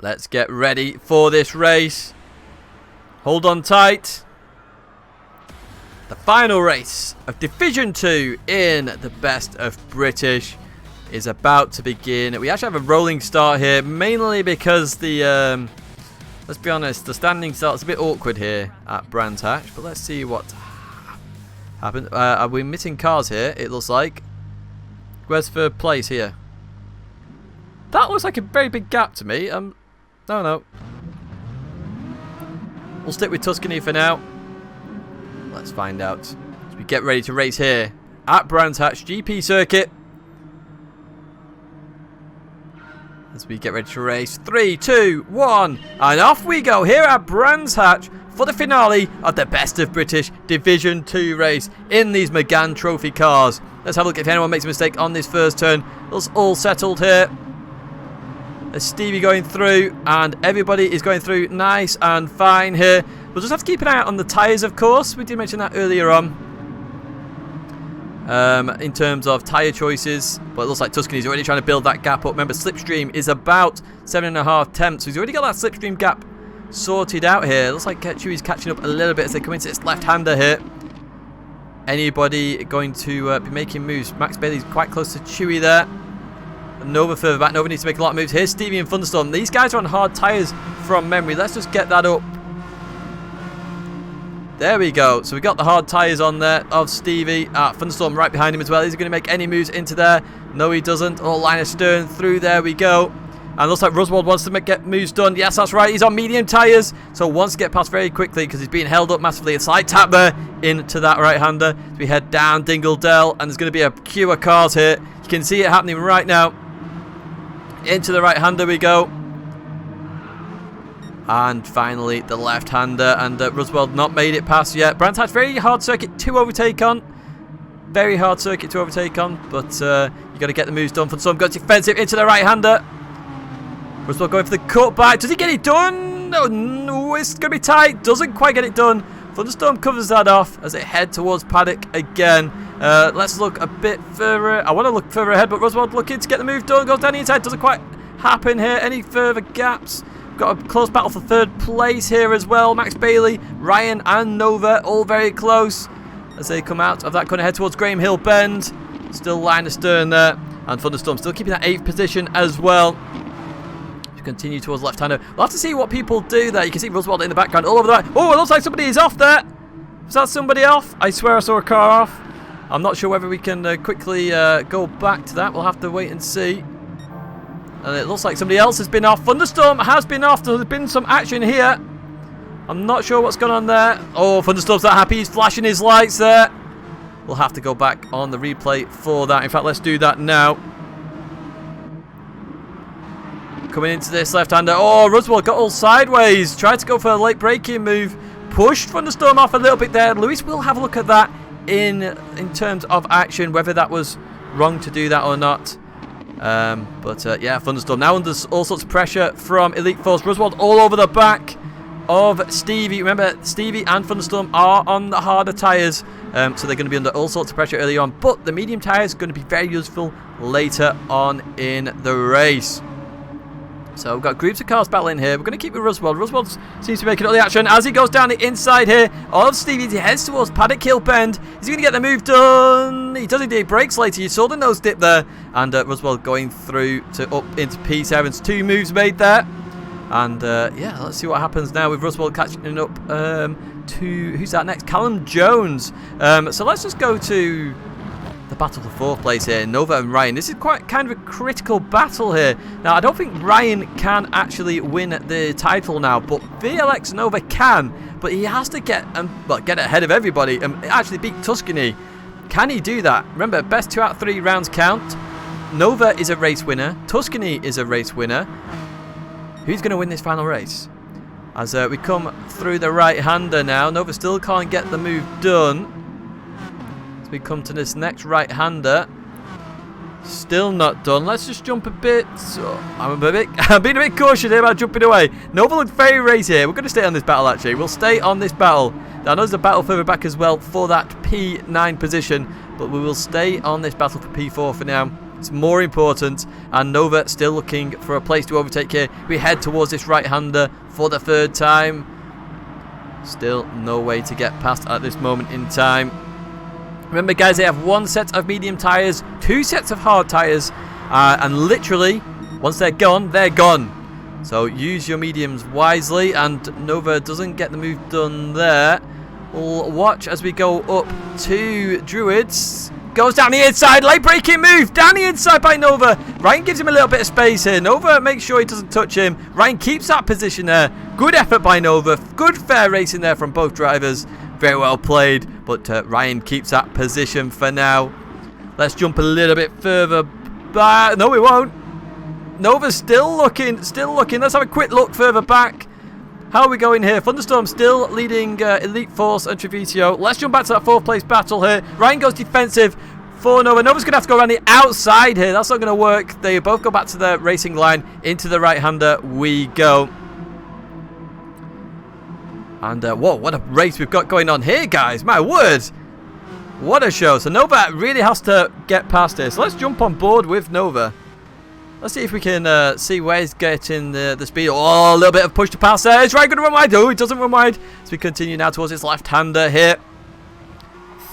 Let's get ready for this race. Hold on tight. The final race of Division 2 in the Best of British is about to begin. We actually have a rolling start here, mainly because the, let's be honest, the standing start's a bit awkward here at Brands Hatch, but let's see what happened. Are we missing cars here, it looks like? Where's third place here? That looks like a very big gap to me. No. We'll stick with Tuscany for now. Let's find out as we get ready to race here at Brands Hatch GP circuit. As we get ready to race, 3, 2, 1, and off we go here at Brands Hatch for the finale of the Best of British Division 2 race in these McGann Trophy cars. Let's have a look if anyone makes a mistake on this first turn. It's all settled here. There's Stevie going through, and everybody is going through nice and fine here. We'll just have to keep an eye out on the tyres, of course. We did mention that earlier on. In terms of tyre choices. But it looks like Tuscany's already trying to build that gap up. Remember, slipstream is about 7.5 tenths. So he's already got that slipstream gap sorted out here. It looks like Chewy's catching up a little bit as they come into this left-hander here. Anybody going to be making moves? Max Bailey's quite close to Chewy there. Nova further back. Nova needs to make a lot of moves. Here's Stevie and Thunderstorm. These guys are on hard tyres from memory. Let's just get that up. There we go. So we got the hard tyres on there of Stevie. Thunderstorm right behind him as well. Is he going to make any moves into there? No, he doesn't. Oh, line of stern through. There we go. And looks like Roswald wants to get moves done. Yes, that's right. He's on medium tyres. So wants to get past very quickly because he's being held up massively. A slight tap there into that right-hander. So we head down Dingle Dell. And there's going to be a queue of cars here. You can see it happening right now. Into the right-hander we go. And finally the left-hander. And Roswald not made it past yet. Brands Hatch, very hard circuit to overtake on. Very hard circuit to overtake on. But you got to get the moves done. For some got defensive into the right-hander. Roswald going for the cutback. Does he get it done? No, it's going to be tight. Doesn't quite get it done. Thunderstorm covers that off as they head towards paddock again. Let's look a bit further. I want to look further ahead, but Roswald looking to get the move done. Goes down the inside. Doesn't quite happen here. Any further gaps? Got a close battle for third place here as well. Max Bailey, Ryan and Nova all very close as they come out of that corner, head towards Graham Hill Bend. Still line astern there. And Thunderstorm still keeping that 8th position as well. Continue towards left-hander. We'll have to see what people do there. You can see Roswald in the background all over the right. Oh, it looks like somebody is off there. Was that somebody off? I swear I saw a car off. I'm not sure whether we can quickly go back to that. We'll have to wait and see. And it looks like somebody else has been off. Thunderstorm has been off. There's been some action here. I'm not sure what's going on there. Oh, Thunderstorm's not happy. He's flashing his lights there. We'll have to go back on the replay for that. In fact, let's do that now. Coming into this left-hander. Oh, Roswald got all sideways. Tried to go for a late braking move. Pushed Thunderstorm off a little bit there. Lewis will have a look at that in terms of action, whether that was wrong to do that or not. Yeah, Thunderstorm now under all sorts of pressure from Elite Force. Roswald all over the back of Stevie. Remember, Stevie and Thunderstorm are on the harder tyres, so they're going to be under all sorts of pressure early on. But the medium tyres are going to be very useful later on in the race. So we've got groups of cars battling here. We're going to keep with Roswald. Roswald seems to be making all the action as he goes down the inside here of Stevie. He heads towards Paddock Hill Bend. Is he going to get the move done? He does indeed. Brakes later. You saw the nose dip there. And Roswald going through to up into P7's 2 moves made there. And yeah, let's see what happens now with Roswald catching up to, who's that next? Callum Jones. So let's just go to the battle for 4th place here, Nova and Ryan. This is quite kind of a critical battle here. Now, I don't think Ryan can actually win the title now, but VLX Nova can. But he has to get ahead of everybody and actually beat Tuscany. Can he do that? Remember, best 2 out of 3 rounds count. Nova is a race winner. Tuscany is a race winner. Who's going to win this final race? As we come through the right-hander now. Nova still can't get the move done. We come to this next right-hander. Still not done. Let's just jump a bit. So I'm being a bit cautious here about jumping away. Nova looked very racy here. We're going to stay on this battle, actually. We'll stay on this battle. Now, I know there's a battle further back as well for that P9 position, but we will stay on this battle for P4 for now. It's more important. And Nova still looking for a place to overtake here. We head towards this right-hander for the third time. Still no way to get past at this moment in time. Remember, guys, they have 1 set of medium tyres, 2 sets of hard tyres, and literally, once they're gone, they're gone. So use your mediums wisely, and Nova doesn't get the move done there. We'll watch as we go up to Druids. Goes down the inside, late braking move, down the inside by Nova. Ryan gives him a little bit of space here. Nova makes sure he doesn't touch him. Ryan keeps that position there. Good effort by Nova. Good fair racing there from both drivers. Very well played, but Ryan keeps that position for now. Let's jump a little bit further back. No, we won't. Nova's still looking. Let's have a quick look further back. How are we going here? Thunderstorm still leading Elite Force and Treviso. Let's jump back to that 4th place battle here. Ryan goes defensive for Nova. Nova's going to have to go around the outside here. That's not going to work. They both go back to the racing line. Into the right-hander we go. And, whoa, what a race we've got going on here, guys. My word. What a show. So Nova really has to get past this. So let's jump on board with Nova. Let's see if we can see where he's getting the speed. Oh, a little bit of push to pass there. Is Ryan going to run wide? Oh, he doesn't run wide. As we continue now towards his left-hander here.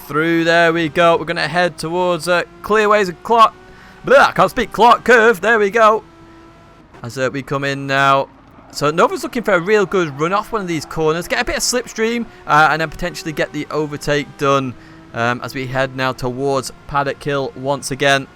Through there we go. We're going to head towards Clearways and Clock. I can't speak. Clock Curve. There we go. As we come in now. So Nova's looking for a real good run off one of these corners. Get a bit of slipstream and then potentially get the overtake done as we head now towards Paddock Hill once again.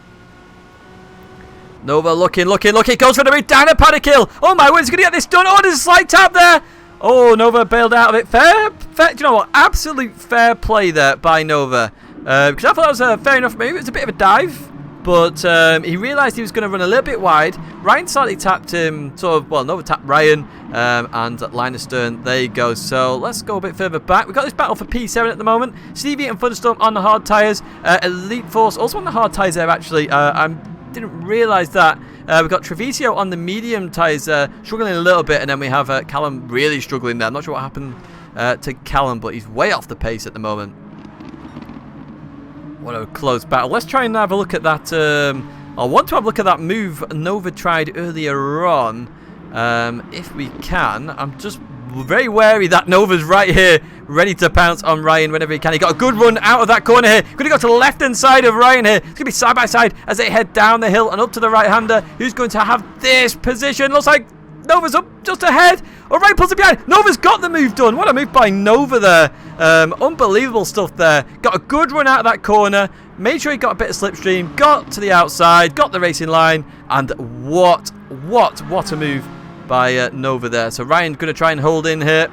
Nova looking, goes for the route down at Paddock Hill. Oh my word, he's going to get this done. Oh, there's a slight tap there. Oh, Nova bailed out of it. Fair, do you know what? Absolute fair play there by Nova. Because I thought that was fair enough. Maybe it was a bit of a dive. But he realised he was going to run a little bit wide. Ryan slightly tapped him, Nova tapped Ryan and line astern. There you go. So let's go a bit further back. We've got this battle for P7 at the moment. Stevie and Thunderstorm on the hard tyres. Elite Force also on the hard tyres there, actually. I didn't realise that. We've got Treviso on the medium tyres struggling a little bit. And then we have Callum really struggling there. I'm not sure what happened to Callum, but he's way off the pace at the moment. What a close battle. Let's try and have a look at that. I want to have a look at that move Nova tried earlier on. If we can. I'm just very wary that Nova's right here, ready to pounce on Ryan whenever he can. He got a good run out of that corner here. Going to go to the left-hand side of Ryan here. It's going to be side by side as they head down the hill and up to the right-hander. Who's going to have this position? Looks like Nova's up just ahead. Oh, Ryan pulls it behind. Nova's got the move done. What a move by Nova there. Unbelievable stuff there. Got a good run out of that corner. Made sure he got a bit of slipstream. Got to the outside. Got the racing line. And what a move by Nova there. So Ryan's going to try and hold in here.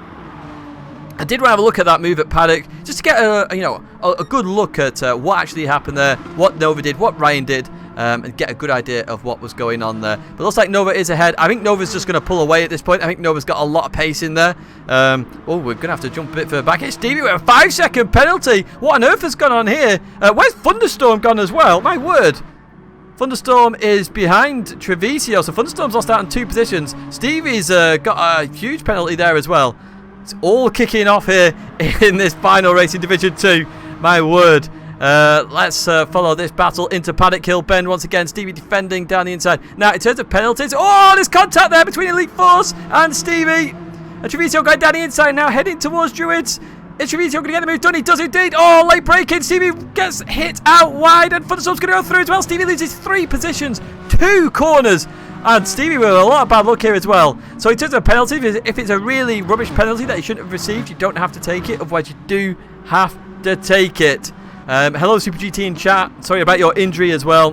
I did want to have a look at that move at Paddock, just to get a good look at what actually happened there, what Nova did, what Ryan did, and get a good idea of what was going on there. But it looks like Nova is ahead. I think Nova's just going to pull away at this point. I think Nova's got a lot of pace in there. We're going to have to jump a bit further back. It's Stevie with a 5-second penalty. What on earth has gone on here? Where's Thunderstorm gone as well? My word. Thunderstorm is behind Treviso, so Thunderstorm's lost out in 2 positions. Stevie's got a huge penalty there as well. It's all kicking off here in this final race in Division 2. My word. Let's follow this battle into Paddock Hill Bend once again. Stevie defending down the inside. Now, in terms of penalties, oh, there's contact there between Elite Force and Stevie. And Treviso going down the inside now, heading towards Druids. Is Treviso going to get the move done? He does indeed. Oh, late breaking. Stevie gets hit out wide, and Thunderstorm's going to go through as well. Stevie loses 3 positions, 2 corners. And Stevie with a lot of bad luck here as well. So in terms of penalty, if it's a really rubbish penalty that you shouldn't have received, you don't have to take it. Otherwise, you do have to take it. Hello, Super GT in chat. Sorry about your injury as well.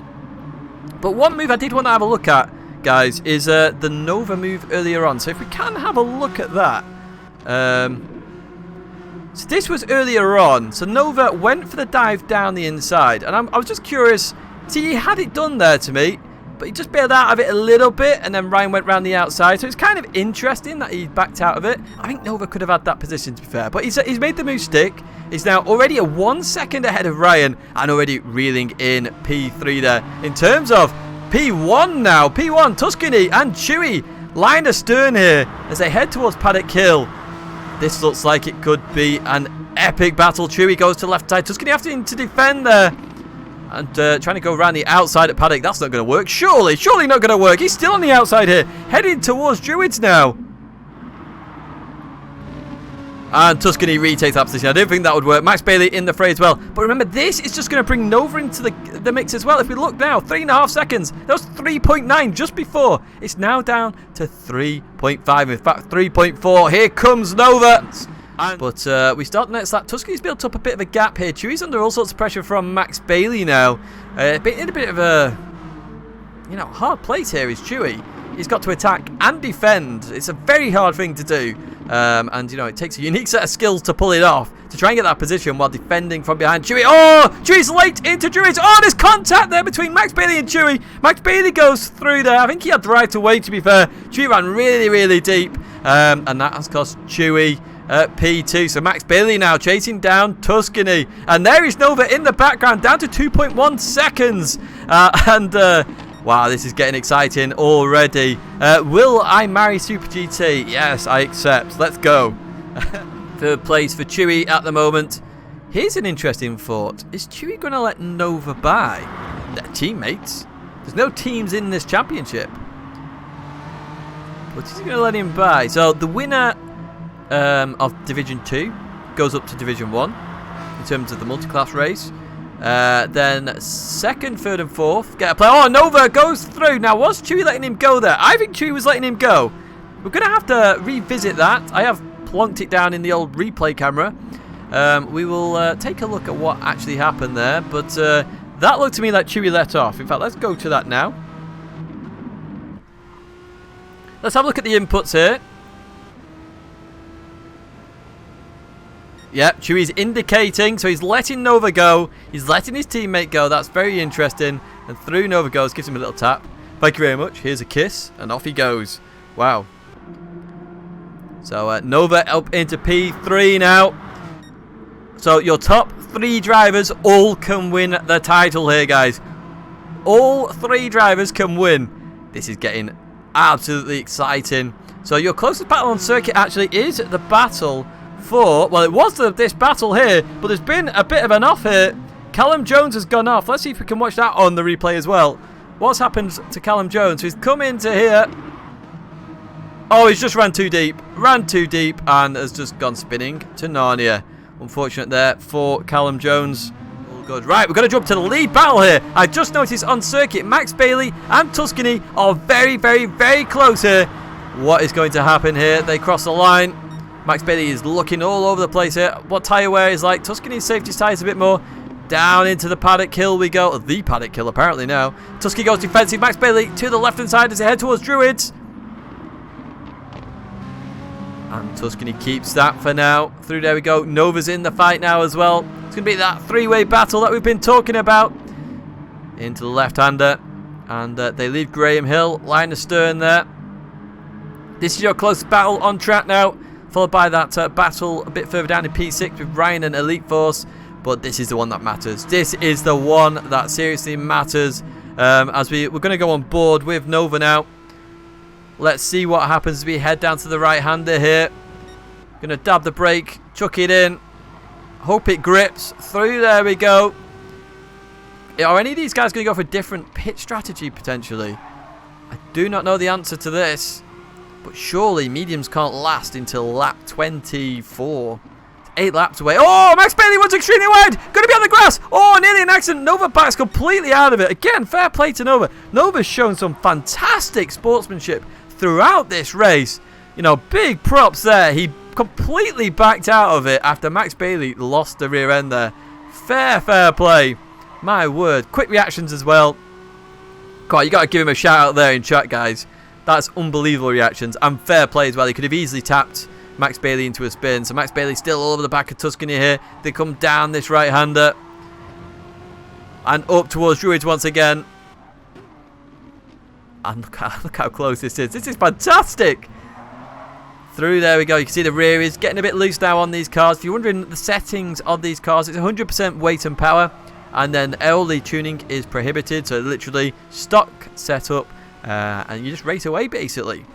But one move I did want to have a look at, guys, is the Nova move earlier on. So if we can have a look at that. So this was earlier on. So Nova went for the dive down the inside. And I was just curious. See, he had it done there to me. But he just bailed out of it a little bit, and then Ryan went round the outside. So it's kind of interesting that he backed out of it. I think Nova could have had that position, to be fair. But he's made the move stick. He's now already a 1 second ahead of Ryan and already reeling in P3 there. In terms of P1 now, P1, Tuscany and Chewy line astern here as they head towards Paddock Hill. This looks like it could be an epic battle. Chewy goes to the left side. Tuscany having to defend there. And trying to go around the outside at Paddock. That's not going to work. Surely not going to work. He's still on the outside here. Heading towards Druids now. And Tuscany retakes that position. I don't think that would work. Max Bailey in the fray as well. But remember, this is just going to bring Nova into the mix as well. If we look now, 3.5 seconds. That was 3.9 just before. It's now down to 3.5. In fact, 3.4. Here comes Nova. But we start the next lap. Tuscany's built up a bit of a gap here. Chewy's under all sorts of pressure from Max Bailey now. In a bit of a, hard place here is Chewy. He's got to attack and defend. It's a very hard thing to do. And, it takes a unique set of skills to pull it off, to try and get that position while defending from behind Chewy. Oh, Chewy's late into Druids. Oh, there's contact there between Max Bailey and Chewy. Max Bailey goes through there. I think he had the right away, to be fair. Chewy ran really, really deep. And that has cost Chewy P2. So Max Bailey now chasing down Tuscany. And there is Nova in the background, down to 2.1 seconds. Wow, this is getting exciting already. Will I marry Super GT? Yes, I accept. Let's go. Third place for Chewy at the moment. Here's an interesting thought. Is Chewy going to let Nova by? Their teammates. There's no teams in this championship. But he's going to let him by. So the winner of Division 2 goes up to Division 1 in terms of the multi-class race. Then second, third and fourth get a play. Oh, Nova goes through. Now, was Chewy letting him go there? I think Chewy was letting him go. We're going to have to revisit that. I have plonked it down in the old replay camera. We will take a look at what actually happened there. But that looked to me like Chewy let off. In fact, let's go to that now. Let's have a look at the inputs here. Yep, Chewy's indicating, so he's letting Nova go. He's letting his teammate go. That's very interesting. And through Nova goes, gives him a little tap. Thank you very much. Here's a kiss, and off he goes. Wow. So Nova up into P3 now. So your top 3 drivers all can win the title here, guys. All 3 drivers can win. This is getting absolutely exciting. So your closest battle on circuit actually is the battle for, well, it was this battle here, but there's been a bit of an off here. Callum Jones has gone off. Let's see if we can watch that on the replay as well. What's happened to Callum Jones? He's come into here. Oh, he's just ran too deep. Ran too deep and has just gone spinning to Narnia. Unfortunate there for Callum Jones. All good. Right, we're going to jump to the lead battle here. I just noticed on circuit, Max Bailey and Tuscany are very, very, very close here. What is going to happen here? They cross the line. Max Bailey is looking all over the place here. What tyre wear is like. Tuscany's safety tyres a bit more. Down into the paddock hill we go. The paddock hill apparently now. Tuscany goes defensive. Max Bailey to the left hand side as they head towards Druids. And Tuscany keeps that for now. Through there we go. Nova's in the fight now as well. It's going to be that 3-way battle that we've been talking about. Into the left-hander. And they leave Graham Hill. Line astern there. This is your closest battle on track now. Followed by that battle a bit further down in P6 with Ryan and Elite Force. But this is the one that matters. This is the one that seriously matters. As we're going to go on board with Nova now. Let's see what happens as we head down to the right-hander here. Going to dab the brake, chuck it in. Hope it grips. Through there we go. Are any of these guys going to go for a different pit strategy potentially? I do not know the answer to this. But surely mediums can't last until lap 24. It's 8 laps away. Oh, Max Bailey was extremely wide. Going to be on the grass. Oh, nearly an accident. Nova backs completely out of it. Again, fair play to Nova. Nova's shown some fantastic sportsmanship throughout this race. Big props there. He completely backed out of it after Max Bailey lost the rear end there. Fair play. My word. Quick reactions as well. God, you got to give him a shout out there in chat, guys. That's unbelievable reactions and fair play as well. He could have easily tapped Max Bailey into a spin. So Max Bailey still all over the back of Tuscany here. They come down this right-hander. And up towards Druids once again. And look how close this is. This is fantastic. Through there we go. You can see the rear is getting a bit loose now on these cars. If you're wondering the settings of these cars, it's 100% weight and power. And then early tuning is prohibited. So literally stock setup. And you just race away basically.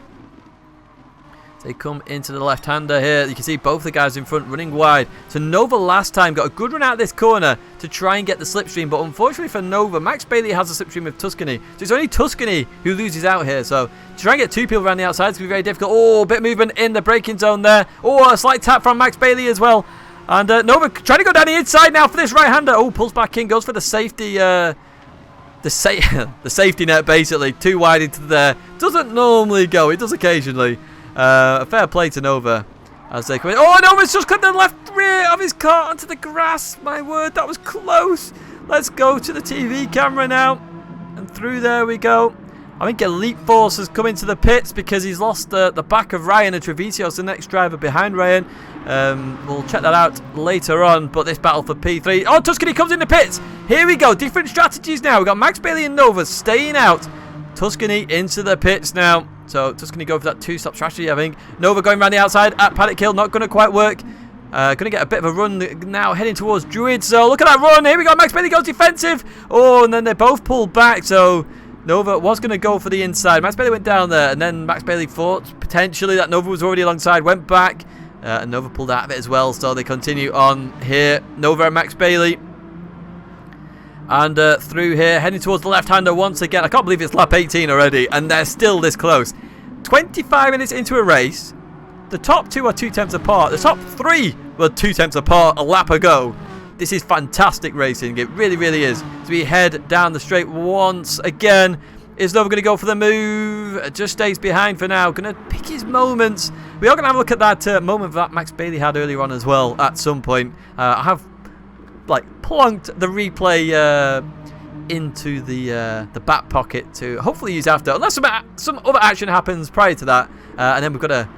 They come into the left-hander here. You can see both the guys in front running wide. So Nova last time got a good run out of this corner to try and get the slipstream. But unfortunately for Nova, Max Bailey has the slipstream with Tidgney. So it's only Tidgney who loses out here. So to try and get two people around the outside is going to be very difficult. Oh, a bit of movement in the braking zone there. Oh, a slight tap from Max Bailey as well. And Nova trying to go down the inside now for this right-hander. Oh, pulls back in, goes for the safety... the safety net, basically. Too wide into there. Doesn't normally go. It does occasionally. A fair play to Nova as they come in. Oh, Nova's just cut the left rear of his car onto the grass. My word, that was close. Let's go to the TV camera now. And through there we go. I think Elite Force has come into the pits because he's lost the back of Ryan, and Trevisio's the next driver behind Ryan. We'll check that out later on, but this battle for P3. Oh, Tidgney comes in the pits. Here we go. Different strategies now. We've got Max Bailey and Nova staying out. Tidgney into the pits now. So Tidgney go for that two-stop strategy, I think. Nova going around the outside at Paddock Hill. Not going to quite work. Going to get a bit of a run now, heading towards Druid. So look at that run. Here we go. Max Bailey goes defensive. Oh, and then they both pulled back. So Nova was going to go for the inside. Max Bailey went down there, and then Max Bailey thought potentially that Nova was already alongside. Went back, and Nova pulled out of it as well. So they continue on here. Nova and Max Bailey. And through here, heading towards the left-hander once again. I can't believe it's lap 18 already, and they're still this close. 25 minutes into a race. The top two are 2 tenths apart. The top three were 2 tenths apart a lap ago. This is fantastic racing. It really, really is. So we head down the straight once again. Is Nova going to go for the move? Just stays behind for now. Going to pick his moments. We are going to have a look at that moment that Max Bailey had earlier on as well at some point. I have plunked the replay into the back pocket to hopefully use after, unless some other action happens prior to that, and then we've got to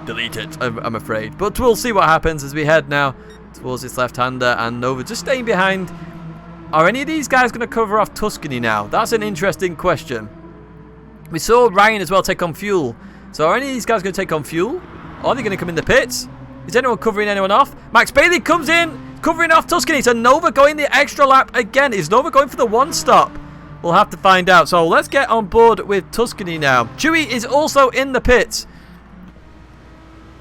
delete it, I'm afraid. But we'll see what happens as we head now towards this left-hander, and Nova just staying behind. Are any of these guys going to cover off Tidgney now? That's an interesting question. We saw Ryan as well take on fuel. So are any of these guys going to take on fuel? Or are they going to come in the pits? Is anyone covering anyone off? Max Bailey comes in, covering off Tidgney. So Nova going the extra lap again. Is Nova going for the one stop? We'll have to find out. So let's get on board with Tidgney now. Chewy is also in the pits.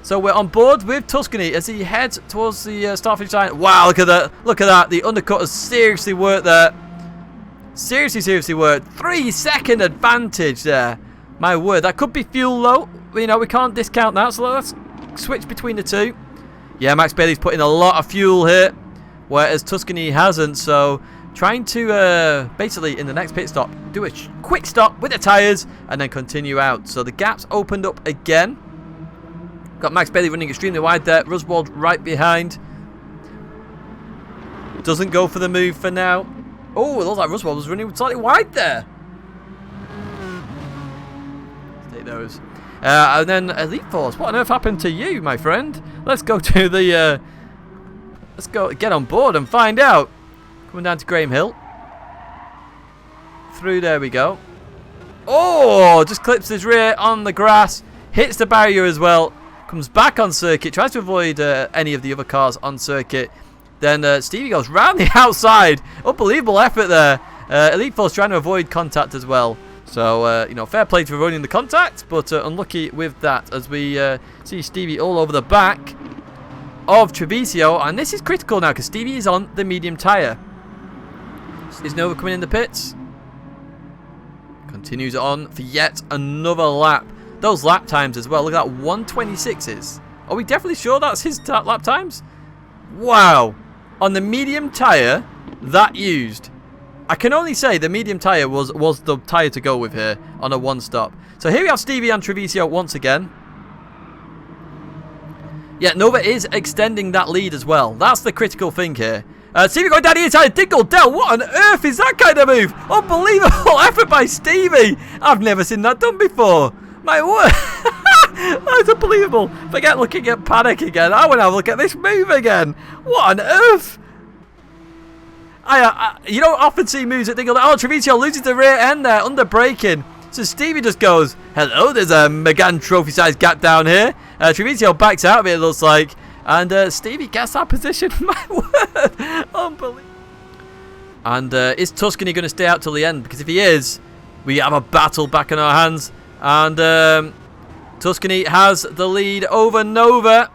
So we're on board with Tidgney as he heads towards the start-finish line. Wow, look at that. Look at that. The undercut has seriously worked there. Seriously worked. 3-second advantage there. My word. That could be fuel low. You know, we can't discount that. So let's switch between the two. Yeah, Max Bailey's putting a lot of fuel here, whereas Tidgney hasn't. So trying to basically in the next pit stop do a quick stop with the tyres and then continue out. So the gap's opened up again. Got Max Bailey running extremely wide there. Ruswald right behind. Doesn't go for the move for now. Oh, it looks like Ruswald was running slightly wide there. Take those. And then Elite Force. What on earth happened to you, my friend? Let's go to the... let's go get on board and find out. Coming down to Graham Hill. Through there we go. Oh, just clips his rear on the grass. Hits the barrier as well. Comes back on circuit. Tries to avoid any of the other cars on circuit. Then Stevie goes round the outside. Unbelievable effort there. Elite Force trying to avoid contact as well. So, you know, fair play for avoiding the contact, but unlucky with that as we see Stevie all over the back of Treviso. And this is critical now because Stevie is on the medium tyre. Is Nova coming in the pits? Continues on for yet another lap. Those lap times as well. Look at that, 126s. Are we definitely sure that's his lap times? Wow. On the medium tyre, that used. I can only say the medium tyre was the tyre to go with here on a one stop. So here we have Stevie and Treviso once again. Yeah, Nova is extending that lead as well. That's the critical thing here. Stevie going down the inside. Dingle Dell. What on earth is that kind of move? Unbelievable effort by Stevie. I've never seen that done before. My word. That's unbelievable. Forget looking at Paddock again. I want to have a look at this move again. What on earth? You don't often see moves that Dingle. Oh, Treviso loses the rear end there under braking. So Stevie just goes, hello, there's a Megane trophy-sized gap down here. Treviso backs out of it, it looks like. And Stevie gets that position. My word. Unbelievable. And is Tidgney going to stay out till the end? Because if he is, we have a battle back in our hands. And Tuscany has the lead over Nova.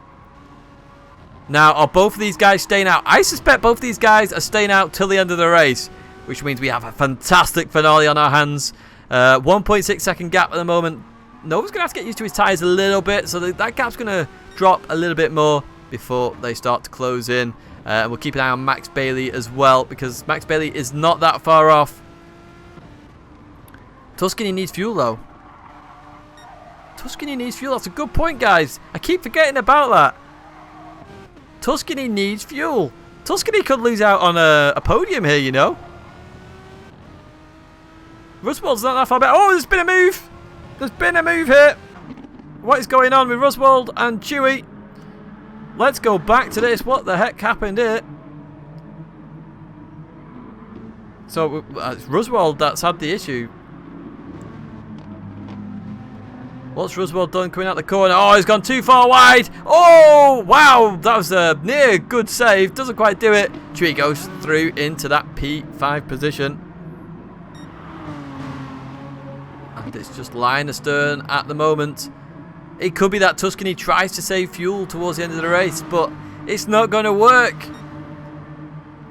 Now, are both of these guys staying out? I suspect both of these guys are staying out till the end of the race, which means we have a fantastic finale on our hands. 1.6 second gap at the moment. Nova's going to have to get used to his tyres a little bit, so that gap's going to drop a little bit more before they start to close in. We'll keep an eye on Max Bailey as well, because Max Bailey is not that far off. Tuscany needs fuel, though. Tuscany needs fuel. That's a good point, guys. I keep forgetting about that. Tuscany needs fuel. Tuscany could lose out on a podium here, you know. Ruswald's not that far back. Oh, there's been a move. There's been a move here. What is going on with Ruswald and Chewy? Let's go back to this. What the heck happened here? So, it's Ruswald that's had the issue. What's Ruswald done coming out the corner? Oh, he's gone too far wide. Oh, wow. That was a near good save. Doesn't quite do it. Chewy goes through into that P5 position. And it's just line astern at the moment. It could be that Tuscany tries to save fuel towards the end of the race, but it's not going to work.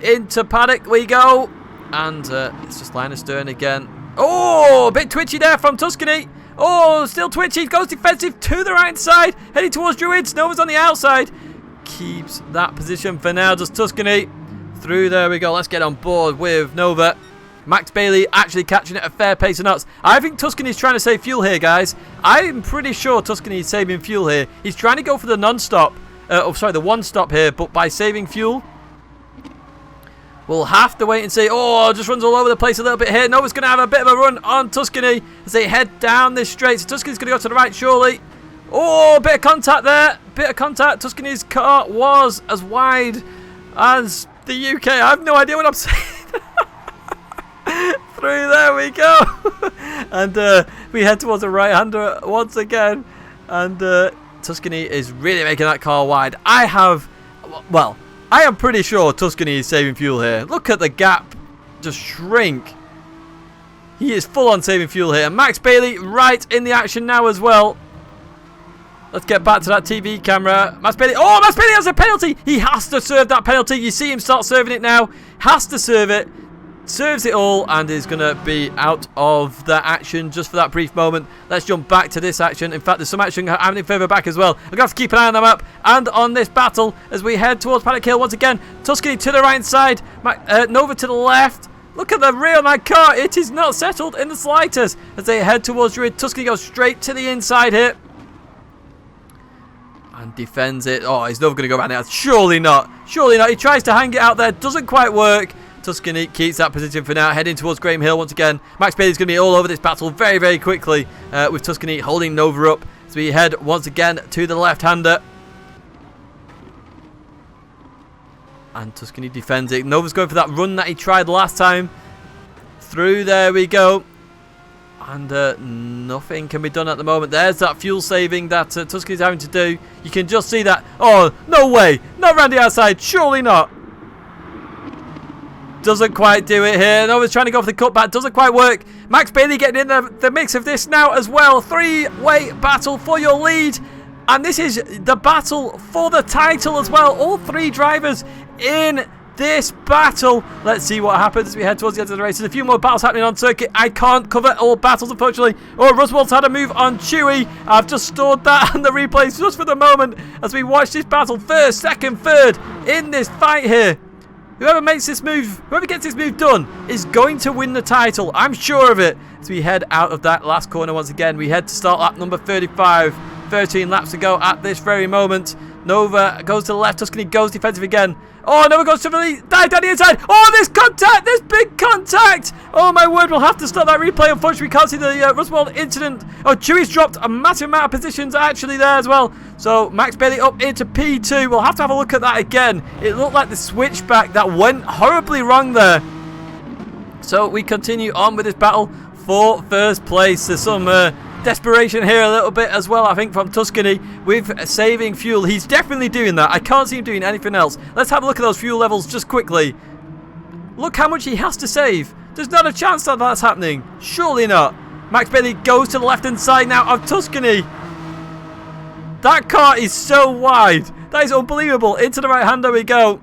Into paddock we go. And it's just line astern again. Oh, a bit twitchy there from Tuscany. Oh, still twitchy. Goes defensive to the right side. Heading towards Druids. Nova's on the outside. Keeps that position for now. Does Tuscany. Through there we go. Let's get on board with Nova. Max Bailey actually catching it at a fair pace of knots. I think Tuscany's trying to save fuel here, guys. I'm pretty sure Tuscany is saving fuel here. He's trying to go for the non-stop. The one-stop here, but by saving fuel. We'll have to wait and see. Oh, just runs all over the place a little bit here. Nova's going to have a bit of a run on Tuscany as they head down this straight. So Tuscany's going to go to the right, surely. Oh, bit of contact there. Bit of contact. Tuscany's car was as wide as the UK. I have no idea what I'm saying. Through there we go. And we head towards the right-hander once again. And Tuscany is really making that car wide. I am pretty sure Tuscany is saving fuel here. Look at the gap just shrink. He is full on saving fuel here. Max Bailey right in the action now as well. Let's get back to that TV camera. Max Bailey. Oh, Max Bailey has a penalty. He has to serve that penalty. You see him start serving it now. Has to serve it. Serves it all and is going to be out of that action just for that brief moment. Let's jump back to this action. In fact, there's some action happening further back as well. I'm going to have to keep an eye on the map and on this battle as we head towards Paddock Hill once again. Tuscany to the right side, Nova to the left. Look at the rear of my car. It is not settled in the slightest as they head towards Druid. Tuscany goes straight to the inside here. And defends it. Oh, he's never going to go back now. Surely not. Surely not. He tries to hang it out there. Doesn't quite work. Tuscany keeps that position for now, heading towards Graham Hill once again. Max Bailey's going to be all over this battle very, very quickly, with Tuscany holding Nova up. So we head once again to the left-hander. And Tuscany defends it. Nova's going for that run that he tried last time. Through there we go. And nothing can be done at the moment. There's that fuel saving that Tuscany's having to do. You can just see that. Oh, no way. Not around the outside. Surely not. Doesn't quite do it here. Nova's trying to go for the cutback. Doesn't quite work. Max Bailey getting in the mix of this now as well. Three-way battle for your lead. And this is the battle for the title as well. All three drivers in this battle. Let's see what happens as we head towards the end of the race. There's a few more battles happening on circuit. I can't cover all battles, unfortunately. Oh, Ruswald's had a move on Chewy. I've just stored that on the replays just for the moment as we watch this battle. First, second, third in this fight here. Whoever makes this move, whoever gets this move done is going to win the title. I'm sure of it. As we head out of that last corner once again, we head to start lap number 35. 13 laps to go at this very moment. Nova goes to the left. Tuscany goes defensive again. Oh, Nova goes to the lead. Dive down the inside. Oh, there's contact. There's big contact. Oh, my word. We'll have to start that replay. Unfortunately, we can't see the Ruswald incident. Oh, Chewy's dropped a massive amount of positions actually there as well. So, Max Bailey up into P2. We'll have to have a look at that again. It looked like the switchback that went horribly wrong there. So, we continue on with this battle for first place. There's some desperation here a little bit as well, I think, from Tuscany with saving fuel. He's definitely doing that. I can't see him doing anything else. Let's have a look at those fuel levels just quickly. Look how much he has to save. There's not a chance that that's happening. Surely not. Max Bailey goes to the left-hand side now of Tuscany. That car is so wide. That is unbelievable. Into the right-hander we go.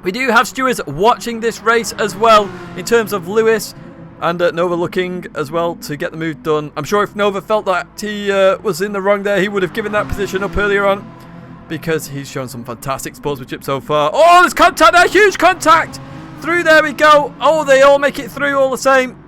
We do have stewards watching this race as well in terms of Lewis and Nova looking as well to get the move done. I'm sure if Nova felt that he was in the wrong there, he would have given that position up earlier on because he's shown some fantastic sportsmanship so far. Oh, there's contact there. Huge contact. Through there we go. Oh, they all make it through all the same.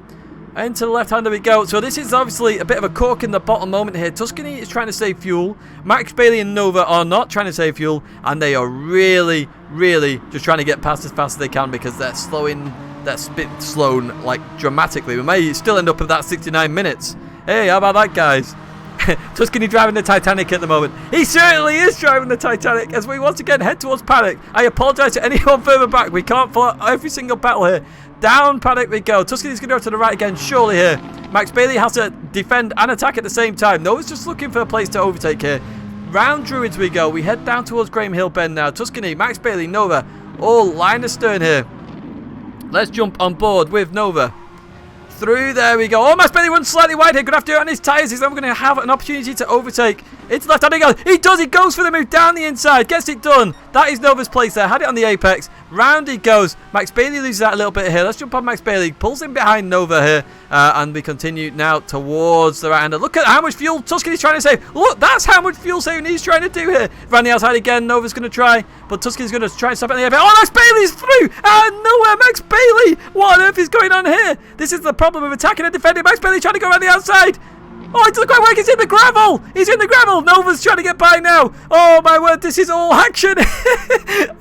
Into the left-hander we go. So this is obviously a bit of a cork in the bottom moment here. Tuscany is trying to save fuel. Max Bailey and Nova are not trying to save fuel. And they are really, really just trying to get past as fast as they can because they're slowing their spin slowing like dramatically. We may still end up with that 69 minutes. Hey, how about that, guys? Tuscany driving the Titanic at the moment. He certainly is driving the Titanic as we once again head towards paddock. I apologise to anyone further back. We can't follow every single battle here. Down paddock we go. Tuscany's going to go to the right again, surely here. Max Bailey has to defend and attack at the same time. Nova's just looking for a place to overtake here. Round Druids we go. We head down towards Graham Hill Bend now. Tuscany, Max Bailey, Nova, all line astern here. Let's jump on board with Nova. Through there we go. Oh, Max Bailey runs slightly wide here. Going to have to do it on his tyres. He's never going to have an opportunity to overtake. It's left hand. He does. He goes for the move down the inside. Gets it done. That is Nova's place there. Had it on the apex. Round he goes. Max Bailey loses that a little bit here. Let's jump on Max Bailey. Pulls in behind Nova here. And we continue now towards the right hander. Look at how much fuel Tuscany's trying to save. Look, that's how much fuel saving he's trying to do here. Around the outside again. Nova's going to try. But Tuscany's going to try and stop it in the apex. Oh, Max Bailey's through. And nowhere. Max Bailey. What on earth is going on here? This is the problem of attacking and defending. Max Bailey trying to go around the outside. Oh, it doesn't quite work. He's in the gravel. He's in the gravel. Nova's trying to get by now. Oh, my word. This is all action.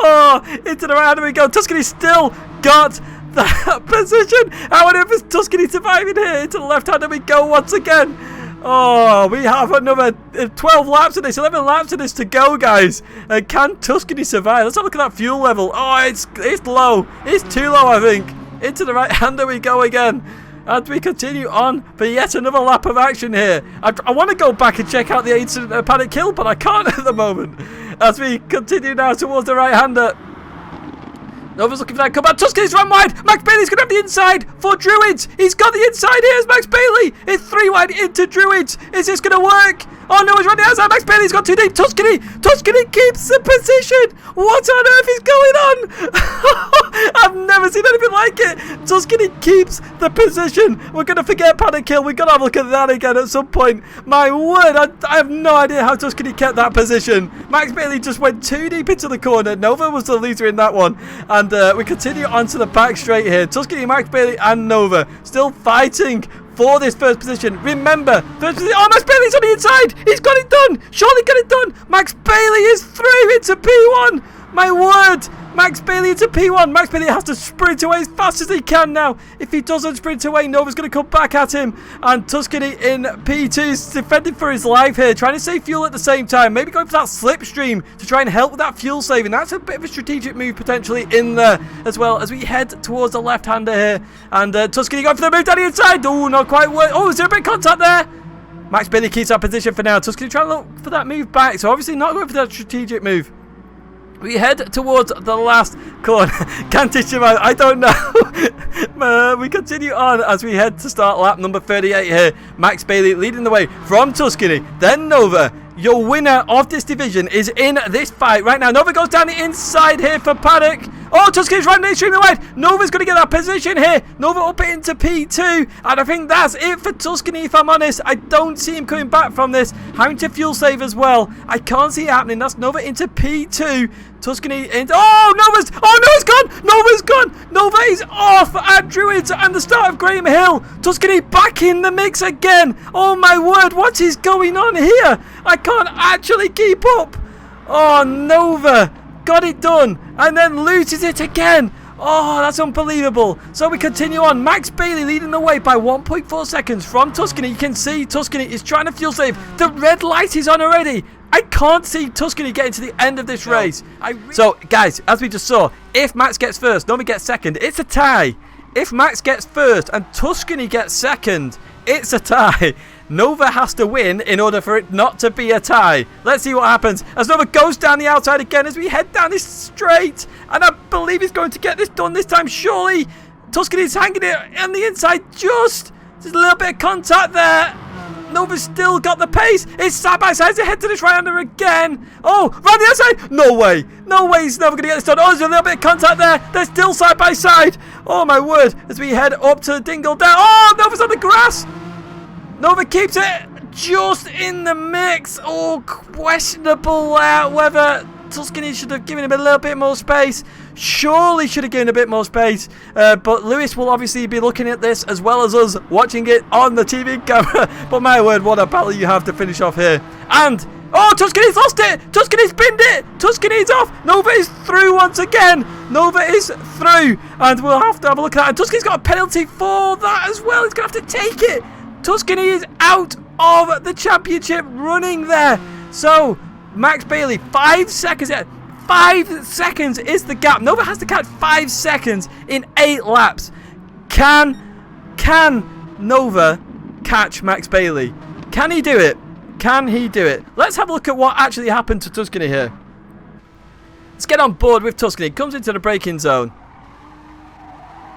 Oh, into the right hand we go. Tuscany still got that position. How on earth is Tuscany surviving here? Into the left hand we go once again. Oh, we have another 12 laps of this, 11 laps of this to go, guys. Can Tuscany survive? Let's have a look at that fuel level. Oh, it's low. It's too low, I think. Into the right hander we go again. And we continue on for yet another lap of action here. I want to go back and check out the incident of Paddock Hill, but I can't at the moment. As we continue now towards the right-hander. Nova's looking for that comeback. Tuscany's run wide. Max Bailey's going to have the inside for Druids. He's got the inside. Here's Max Bailey. It's 3 wide into Druids. Is this going to work? Oh no, he's running outside. Max Bailey's got too deep. Tuscany keeps the position. What on earth is going on? I've never seen anything like it. Tuscany keeps the position. We're going to forget Paddock Hill. We've got to have a look at that again at some point. My word, I have no idea how Tuscany kept that position. Max Bailey just went too deep into the corner. Nova was the leader in that one. And we continue on to the back straight here. Tuscany, Max Bailey and Nova still fighting for this first position. Remember, first position. Oh, Max Bailey's on the inside. He's got it done. Surely get it done. Max Bailey is through into P1. My word. Max Bailey into P1. Max Bailey has to sprint away as fast as he can now. If he doesn't sprint away, Nova's going to come back at him. And Tuscany in P2 is defending for his life here. Trying to save fuel at the same time. Maybe going for that slipstream to try and help with that fuel saving. That's a bit of a strategic move potentially in there as well as we head towards the left-hander here. And Tuscany going for the move down the inside. Oh, not quite work. Oh, is there a bit of contact there? Max Bailey keeps that position for now. Tuscany trying to look for that move back. So obviously not going for that strategic move. We head towards the last corner. Can he survive? I don't know. We continue on as we head to start lap number 38 here. Max Bailey leading the way from Tuscany. Then Nova. Your winner of this division is in this fight right now. Nova goes down the inside here for Paddock. Oh, Tuscany's running extremely wide. Nova's going to get that position here. Nova up it into P2. And I think that's it for Tuscany, if I'm honest. I don't see him coming back from this. Having to fuel save as well. I can't see it happening. That's Nova into P2. Tuscany into... Oh, Nova's gone. Nova's gone. Nova is off at Druids and the start of Graham Hill. Tuscany back in the mix again. Oh, my word. What is going on here? I can't actually keep up. Oh, Nova got it done and then loses it again. Oh, that's unbelievable. So we continue on. Max Bailey leading the way by 1.4 seconds from Tuscany. You can see Tuscany is trying to fuel save. The red light is on already. I can't see Tuscany getting to the end of this race. So, guys, as we just saw, if Max gets first, Nova gets second, it's a tie. If Max gets first and Tuscany gets second, it's a tie. Nova has to win in order for it not to be a tie. Let's see what happens as Nova goes down the outside again as we head down this straight. And I believe he's going to get this done this time, surely. Tuscany's hanging it on the inside just. There's a little bit of contact there. Nova's still got the pace. It's side by side. They head to this right-hander again. Oh, round the outside. No way. No way he's never going to get this done. Oh, there's a little bit of contact there. They're still side by side. Oh, my word. As we head up to Dingle Down. Oh, Nova's on the grass. Nova keeps it just in the mix. Oh, questionable whether Tuscany should have given him a little bit more space. Surely should have given a bit more space. But Lewis will obviously be looking at this as well as us watching it on the TV camera. But my word, what a battle you have to finish off here. And, oh, Tuscany's lost it. Tuscany's binned it. Tuscany's off. Nova is through once again. Nova is through. And we'll have to have a look at that. And Tuscany's got a penalty for that as well. He's going to have to take it. Tuscany is out of the championship running there. So, Max Bailey, 5 seconds. 5 seconds is the gap. Nova has to catch 5 seconds in 8 laps. Can Nova catch Max Bailey? Can he do it? Can he do it? Let's have a look at what actually happened to Tuscany here. Let's get on board with Tuscany. Comes into the braking zone.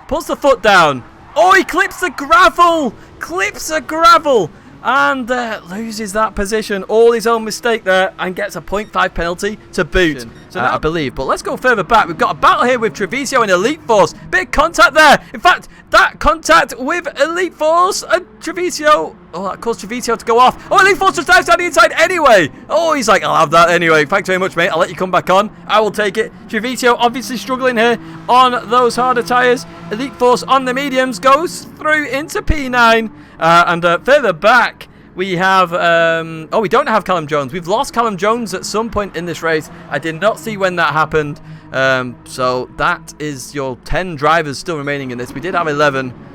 Puts the foot down. Oh, he clips the gravel. Clips the gravel. And loses that position. All his own mistake there. And gets a 0.5 penalty to boot. So I believe. But let's go further back. We've got a battle here with Treviso and Elite Force. Bit of contact there. In fact, that contact with Elite Force and Treviso. Oh, that caused Treviso to go off. Oh, Elite Force just dives down the inside anyway. Oh, he's like, I'll have that anyway. Thanks very much, mate. I'll let you come back on. I will take it. Treviso obviously struggling here on those harder tyres. Elite Force on the mediums goes through into P9. And further back, we have... oh, we don't have Callum Jones. We've lost Callum Jones at some point in this race. I did not see when that happened. So that is your 10 drivers still remaining in this. We did have 11.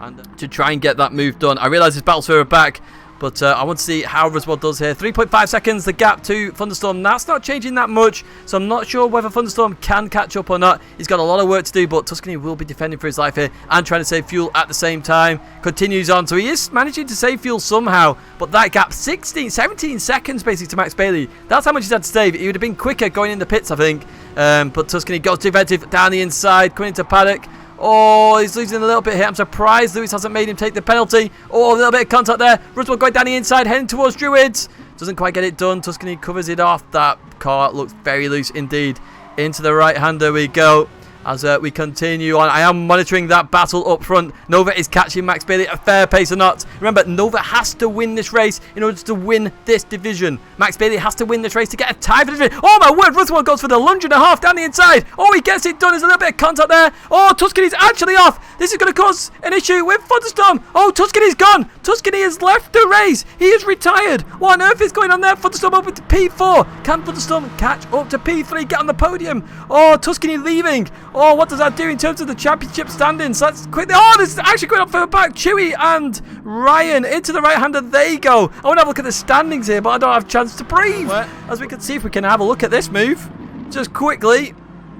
And to try and get that move done. I realise this battle's further back. But I want to see how Roswell does here. 3.5 seconds, the gap to Thunderstorm. That's not changing that much. So I'm not sure whether Thunderstorm can catch up or not. He's got a lot of work to do. But Tuscany will be defending for his life here. And trying to save fuel at the same time. Continues on. So he is managing to save fuel somehow. But that gap, 17 seconds basically to Max Bailey. That's how much he's had to save. He would have been quicker going in the pits, I think. But Tuscany goes defensive down the inside. Coming into paddock. Oh, he's losing a little bit here. I'm surprised Lewis hasn't made him take the penalty. Oh, a little bit of contact there. Roswell going down the inside, heading towards Druids. Doesn't quite get it done. Tuscany covers it off. That car looks very loose indeed. Into the right-hander we go. As we continue on, I am monitoring that battle up front. Nova is catching Max Bailey at a fair pace or not. Remember, Nova has to win this race in order to win this division. Max Bailey has to win this race to get a tie for the division. Oh my word, Roswell goes for the lunge and a half down the inside. Oh, he gets it done. There's a little bit of contact there. Oh, Tuscany's actually off. This is going to cause an issue with Thunderstorm. Oh, Tuscany's gone. Tuscany has left the race. He is retired. What on earth is going on there? Thunderstorm over to P4. Can Thunderstorm catch up to P3? Get on the podium. Oh, Tuscany leaving. Oh, what does that do in terms of the championship standings? Let's quickly... Oh, this is actually going up further back. Chewy and Ryan into the right-hander. They go. I want to have a look at the standings here, but I don't have a chance to breathe. As we can see if we can have a look at this move. Just quickly.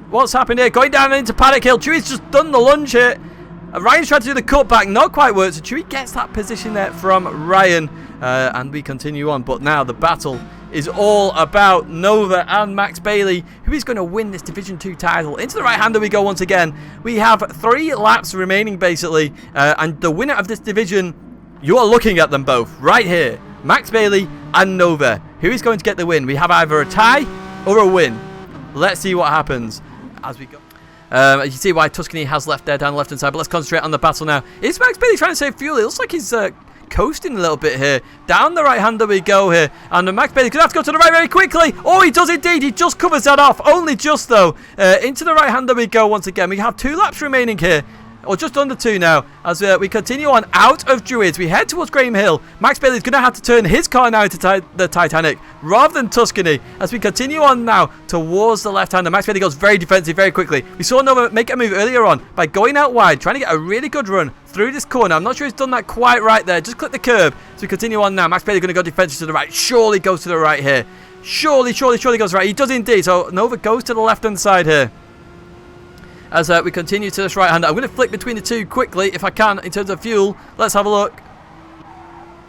What's happened here? Going down into Paddock Hill. Chewy's just done the lunge here. Ryan's tried to do the cutback. Not quite worked. So Chewy gets that position there from Ryan. And we continue on. But now the battle is all about Nova and Max Bailey, who is going to win this Division 2 title. Into the right-hander we go once again. We have 3 laps remaining, basically. And the winner of this division, you are looking at them both right here. Max Bailey and Nova. Who is going to get the win? We have either a tie or a win. Let's see what happens as we go. You can see why Tuscany has left there down the left-hand side. But let's concentrate on the battle now. Is Max Bailey trying to save fuel? It looks like he's... coasting a little bit here. Down the right-hander we go here. And Max Bailey could have to go to the right very quickly. Oh, he does indeed. He just covers that off. Only just, though. Into the right-hander we go once again. We have 2 laps remaining here. Or just under 2 now. As we continue on out of Druids. We head towards Graham Hill. Max Bailey's going to have to turn his car now into the Titanic rather than Tuscany. As we continue on now towards the left-hander. Max Bailey goes very defensive very quickly. We saw Nova make a move earlier on by going out wide. Trying to get a really good run through this corner. I'm not sure he's done that quite right there. Just click the curb. So we continue on now. Max Bailey going to go defensive to the right. Surely goes to the right here. Surely goes right. He does indeed. So Nova goes to the left-hand side here. As we continue to this right-hander. I'm going to flick between the two quickly if I can in terms of fuel. Let's have a look.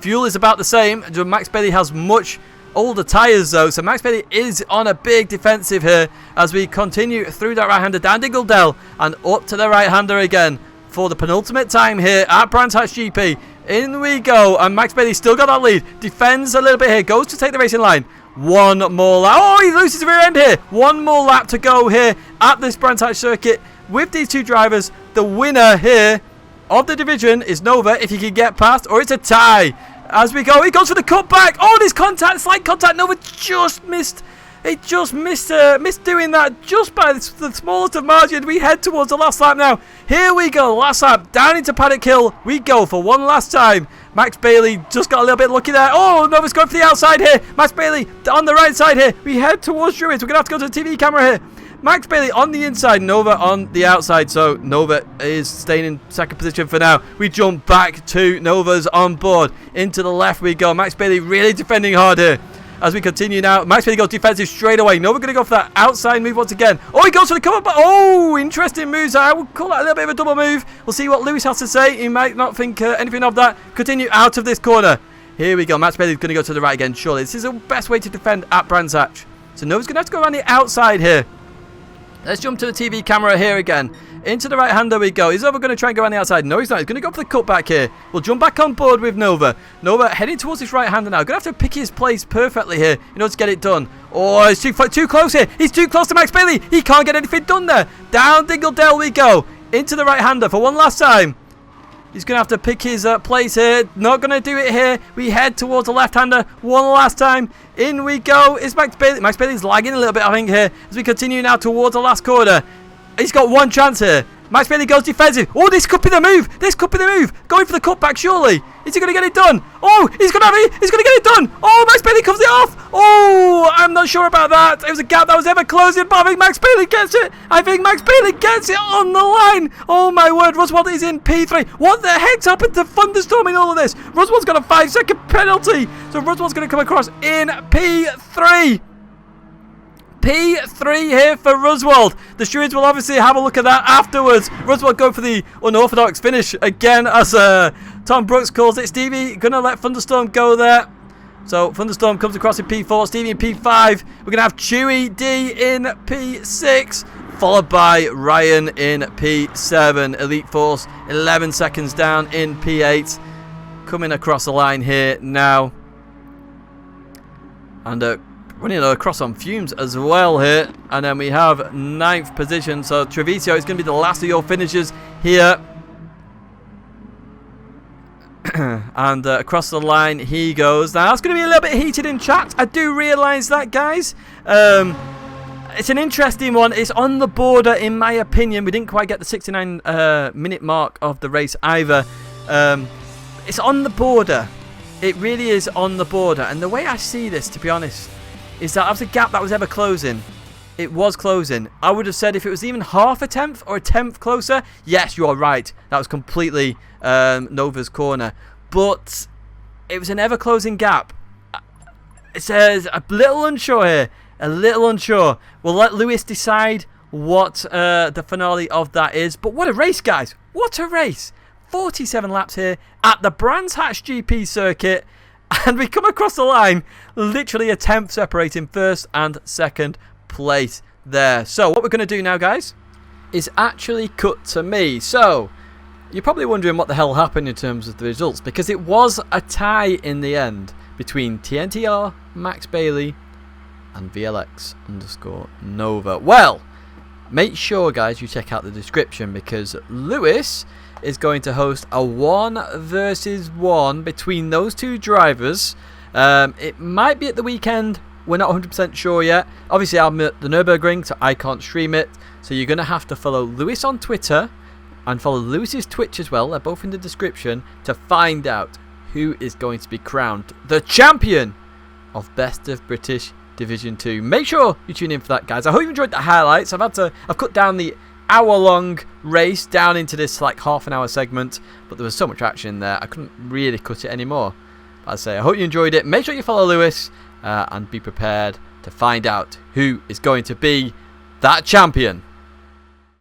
Fuel is about the same. Max Bailey has much older tyres though. So Max Bailey is on a big defensive here as we continue through that right-hander down Dingledell and up to the right-hander again for the penultimate time here at Brands Hatch GP In we go. And Max Bailey still got that lead. Defends a little bit here. Goes to take the racing line. One more lap. Oh, he loses the rear end here. One more lap to go here at this Brands Hatch circuit with these two drivers. The winner here of the division is Nova, if he can get past, or it's a tie. As we go, he goes for the cutback. Oh, this contact, slight contact. Nova just missed. It just missed doing that just by the smallest of margin. We head towards the last lap now. Here we go, last lap, down into Paddock Hill. We go for one last time. Max Bailey just got a little bit lucky there. Oh, Nova's going for the outside here. Max Bailey on the right side here. We head towards Druids. We're going to have to go to the TV camera here. Max Bailey on the inside, Nova on the outside. So Nova is staying in second position for now. We jump back to Nova's on board. Into the left we go. Max Bailey really defending hard here. As we continue now, Max Bailey goes defensive straight away. Nova going to go for that outside move once again. Oh, he goes for the cover, but oh, interesting moves. I would call that a little bit of a double move. We'll see what Lewis has to say. He might not think anything of that. Continue out of this corner. Here we go. Max Bailey's going to go to the right again, surely. This is the best way to defend at Brands Hatch. So Nova's going to have to go around the outside here. Let's jump to the TV camera here again. Into the right-hander we go. He's over going to try and go around the outside. No, he's not. He's going to go for the cutback here. We'll jump back on board with Nova. Nova heading towards this right-hander now. Going to have to pick his place perfectly here in order to get it done. Oh, he's too close here. He's too close to Max Bailey. He can't get anything done there. Down Dingledale we go. Into the right-hander for one last time. He's going to have to pick his place here. Not going to do it here. We head towards the left-hander one last time. In we go. It's Max Bailey. Max Bailey's lagging a little bit, I think, here. As we continue now towards the last corner. He's got one chance here. Max Bailey goes defensive. Oh, this could be the move. This could be the move. Going for the cutback, surely. Is he going to get it done? Oh, he's going to get it done. Oh, Max Bailey comes it off. Oh, I'm not sure about that. It was a gap that was ever closing, but I think Max Bailey gets it. I think Max Bailey gets it on the line. Oh, my word. Roswell is in P3. What the heck's happened to Thunderstorm in all of this? Roswell's got a 5-second penalty. So Roswell's going to come across in P3. P3 here for Ruswald. The stewards will obviously have a look at that afterwards. Ruswald go for the unorthodox finish again, as Tom Brooks calls it. Stevie going to let Thunderstorm go there. So Thunderstorm comes across in P4, Stevie in P5. We're going to have Chewy D in P6, followed by Ryan in P7. Elite Force 11 seconds down in P8. Coming across the line here now. And running across on fumes as well here. And then we have 9th position. So Treviso is going to be the last of your finishers here. And across the line he goes. Now that's going to be a little bit heated in chat. I do realise that, guys. It's an interesting one. It's on the border, in my opinion. We didn't quite get the 69 minute mark of the race either. It's on the border. It really is on the border. And the way I see this, to be honest, is that was a gap that was ever closing. It was closing. I would have said if it was even half a tenth or a tenth closer, yes, you are right. That was completely Nova's corner. But it was an ever-closing gap. It says a little unsure here. A little unsure. We'll let Lewis decide what the finale of that is. But what a race, guys. What a race. 47 laps here at the Brands Hatch GP circuit. And we come across the line, literally a tenth separating first and second place there. So what we're going to do now, guys, is actually cut to me. So you're probably wondering what the hell happened in terms of the results, because it was a tie in the end between TNTR, Max Bailey, and VLX_Nova. Well, make sure, guys, you check out the description, because Lewis is going to host a 1 versus 1 between those two drivers. It might be at the weekend. We're not 100% sure yet. Obviously, I'm at the Nürburgring, so I can't stream it. So you're going to have to follow Lewis on Twitter and follow Lewis's Twitch as well. They're both in the description to find out who is going to be crowned the champion of Best of British Division 2. Make sure you tune in for that, guys. I hope you enjoyed the highlights. I've cut down the hour-long race down into this like half-an-hour segment, but there was so much action in there I couldn't really cut it anymore. But I say I hope you enjoyed it. Make sure you follow Lewis and be prepared to find out who is going to be that champion.